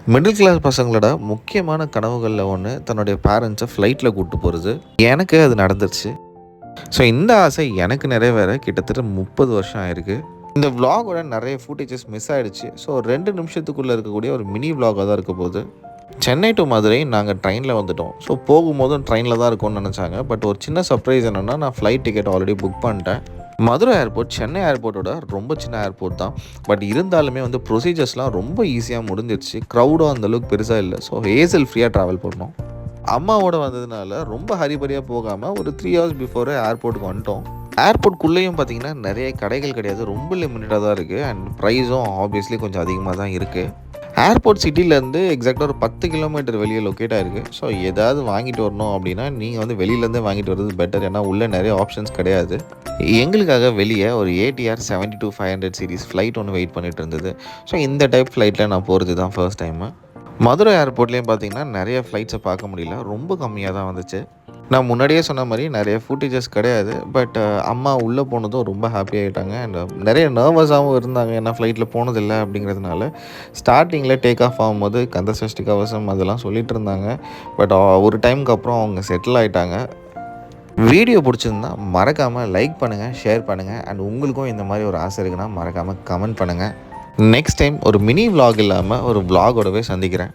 Middle class பசங்களோட முக்கியமான கனவுகளில் ஒன்று தன்னுடைய பேரண்ட்ஸை ஃப்ளைட்டில் கூப்பிட்டு போகிறது. எனக்கு அது நடந்துருச்சு. ஸோ இந்த ஆசை எனக்கு நிறைவேற கிட்டத்தட்ட 30 வருஷம் ஆயிருக்கு. இந்த விலாகோட நிறைய ஃபுட்டேஜஸ் மிஸ் ஆகிடுச்சு. ஸோ 2 நிமிஷத்துக்குள்ளே இருக்கக்கூடிய ஒரு மினி விலாகாக தான் இருக்க போகுது. சென்னை டு மதுரை நாங்கள் ட்ரெயினில் வந்துட்டோம். ஸோ போகும்போதும் ட்ரெயினில் தான் இருக்கும்னு நினச்சாங்க. பட் ஒரு சின்ன சர்ப்ரைஸ் என்னென்னா, நான் ஃப்ளைட் டிக்கெட் ஆல்ரெடி புக் பண்ணிட்டேன். மதுரை ஏர்போர்ட் சென்னை ஏர்போர்ட்டோட ரொம்ப சின்ன ஏர்போர்ட் தான். பட் இருந்தாலுமே ப்ரொசீஜர்ஸ்லாம் ரொம்ப ஈஸியாக முடிஞ்சிருச்சு. க்ரௌடும் அந்தளவுக்கு பெருசாக இல்லை. ஸோ ஹேசல் ஃப்ரீயாக ட்ராவல் பண்ணோம். அம்மாவோட வந்ததுனால ரொம்ப ஹரிபரியாக போகாமல் ஒரு 3 ஹவர்ஸ் பிஃபோரே ஏர்போர்ட்டுக்கு வந்துட்டோம். ஏர்போர்ட்குள்ளேயும் பார்த்தீங்கன்னா நிறைய கடைகள் கிடையாது. ரொம்ப லிமிட்டடாக தான் இருக்குது. அண்ட் ப்ரைஸும் ஆப்வியஸ்லி கொஞ்சம் அதிகமாக தான் இருக்குது. ஏர்போர்ட் சிட்டிலேருந்து எக்ஸாக்டாக ஒரு 10 கிலோமீட்டர் வெளியே லொக்கேட் ஆகிருக்கு. ஸோ ஏதாவது வாங்கிட்டு வரணும் அப்படின்னா நீங்கள் வெளியிலேருந்தே வாங்கிட்டு வர்றது பெட்டர். ஏன்னா உள்ளே நிறைய ஆப்ஷன்ஸ் கிடையாது. எங்களுக்காக வெளியே ஒரு ஏடிஆர் 72-500 சீரிஸ் ஃப்ளைட் ஒன்று வெயிட் பண்ணிட்டு இருந்தது. ஸோ இந்த டைப் ஃப்ளைட்டில் நான் போகிறது தான் ஃபர்ஸ்ட் டைமு. மதுரை ஏர்போர்ட்லேயும் பார்த்தீங்கன்னா நிறைய ஃப்ளைட்ஸை பார்க்க முடியல. ரொம்ப கம்மியாக தான் வந்துச்சு. நான் முன்னாடியே சொன்ன மாதிரி நிறைய ஃபுட்டேஜஸ் கிடையாது. பட் அம்மா உள்ளே போனதும் ரொம்ப ஹாப்பி ஆகிட்டாங்க. அண்ட் நிறைய நர்வஸாகவும் இருந்தாங்க. ஏன்னா ஃப்ளைட்டில் போனதில்லை அப்படிங்கிறதுனால. ஸ்டார்டிங்கில் டேக் ஆஃப் ஆகும்போது கந்த சஷ்டி கவசம் அதெல்லாம் சொல்லிகிட்டு இருந்தாங்க. பட் ஒரு டைமுக்கு அப்புறம் அவங்க செட்டில் ஆகிட்டாங்க. வீடியோ பிடிச்சிருந்தா மறக்காமல் லைக் பண்ணுங்கள், ஷேர் பண்ணுங்கள். அண்ட் உங்களுக்கும் இந்த மாதிரி ஒரு ஆசை இருக்குன்னா மறக்காமல் கமெண்ட் பண்ணுங்கள். நெக்ஸ்ட் டைம் ஒரு மினி விலாக் இல்லாமல் ஒரு விலாகோடவே சந்திக்கிறேன்.